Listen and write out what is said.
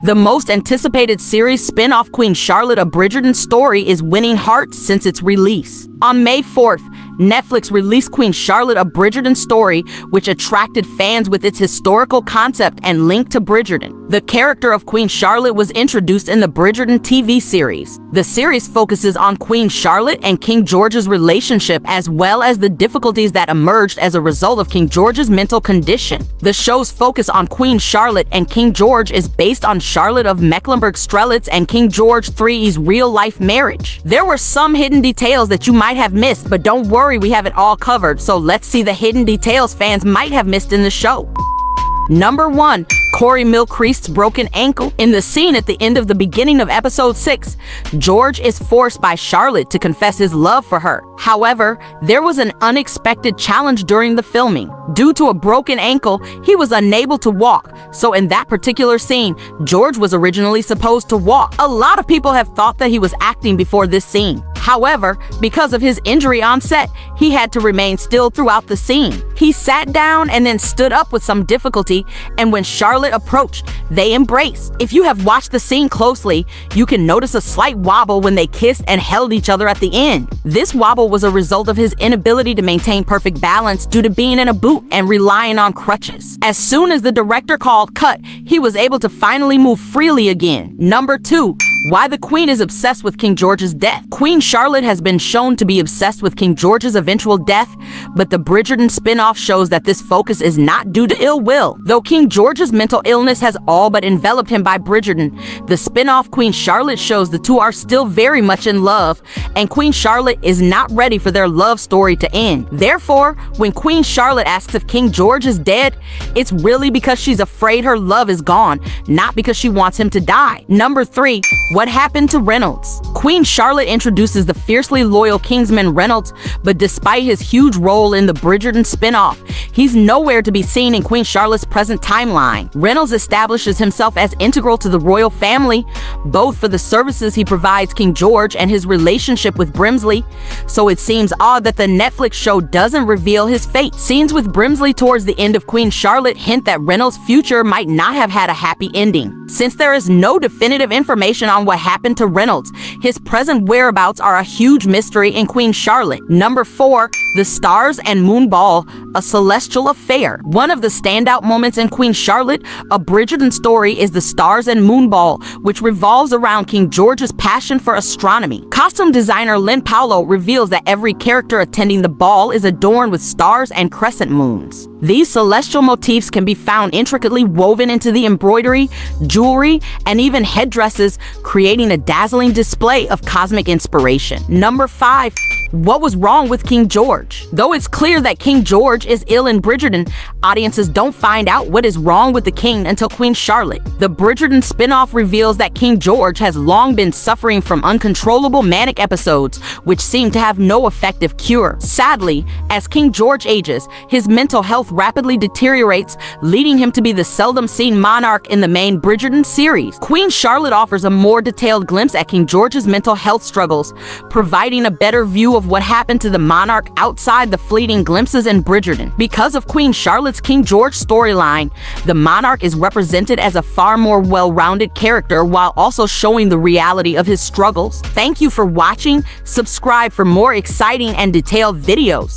The most anticipated series spin-off Queen Charlotte: A Bridgerton Story is winning hearts since its release. On May 4th, Netflix released Queen Charlotte: A Bridgerton Story, which attracted fans with its historical concept and link to Bridgerton. The character of Queen Charlotte was introduced in the Bridgerton TV series. The series focuses on Queen Charlotte and King George's relationship, as well as the difficulties that emerged as a result of King George's mental condition. The show's focus on Queen Charlotte and King George is based on Charlotte of Mecklenburg-Strelitz and King George III's real-life marriage. There were some hidden details that you might have missed, but don't worry, we have it all covered, so let's see the hidden details fans might have missed in the show. Number 1. Corey Mylchreest's broken ankle. In the scene at the end of the beginning of episode 6, George is forced by Charlotte to confess his love for her. However, there was an unexpected challenge during the filming. Due to a broken ankle, he was unable to walk, so in that particular scene, George was originally supposed to walk. A lot of people have thought that he was acting before this scene. However, because of his injury on set, he had to remain still throughout the scene. He sat down and then stood up with some difficulty, and when Charlotte approached, they embraced. If you have watched the scene closely, you can notice a slight wobble when they kissed and held each other at the end. This wobble was a result of his inability to maintain perfect balance due to being in a boot and relying on crutches. As soon as the director called cut, he was able to finally move freely again. Number 2. Why the Queen is obsessed with King George's death. Queen Charlotte has been shown to be obsessed with King George's eventual death, but the Bridgerton spin-off shows that this focus is not due to ill will. Though King George's mental illness has all but enveloped him by Bridgerton, the spin-off Queen Charlotte shows the two are still very much in love, and Queen Charlotte is not ready for their love story to end. Therefore, when Queen Charlotte asks if King George is dead, it's really because she's afraid her love is gone, not because she wants him to die. Number 3. What happened to Reynolds? Queen Charlotte introduces the fiercely loyal Kingsman Reynolds, but despite his huge role in the Bridgerton spin-off, he's nowhere to be seen in Queen Charlotte's present timeline. Reynolds establishes himself as integral to the royal family, both for the services he provides King George and his relationship with Brimsley, so it seems odd that the Netflix show doesn't reveal his fate. Scenes with Brimsley towards the end of Queen Charlotte hint that Reynolds' future might not have had a happy ending. Since there is no definitive information on what happened to Reynolds, his present whereabouts are a huge mystery in Queen Charlotte. Number 4. The Stars and Moon Ball, a celestial affair. One of the standout moments in Queen Charlotte: A Bridgerton Story is the Stars and Moon Ball, which revolves around King George's passion for astronomy. Costume designer Lynn Paulo reveals that every character attending the ball is adorned with stars and crescent moons. These celestial motifs can be found intricately woven into the embroidery, jewelry, and even headdresses, creating a dazzling display of cosmic inspiration. Number 5. What was wrong with King George? Though it's clear that King George is ill in Bridgerton, audiences don't find out what is wrong with the king until Queen Charlotte. The Bridgerton spin-off reveals that King George has long been suffering from uncontrollable manic episodes, which seem to have no effective cure. Sadly, as King George ages, his mental health rapidly deteriorates, leading him to be the seldom-seen monarch in the main Bridgerton series. Queen Charlotte offers a more detailed glimpse at King George's mental health struggles, providing a better view of what happened to the monarch outside the fleeting glimpses in Bridgerton. Because of Queen Charlotte's King George storyline, the monarch is represented as a far more well-rounded character while also showing the reality of his struggles. Thank you for watching. Subscribe for more exciting and detailed videos.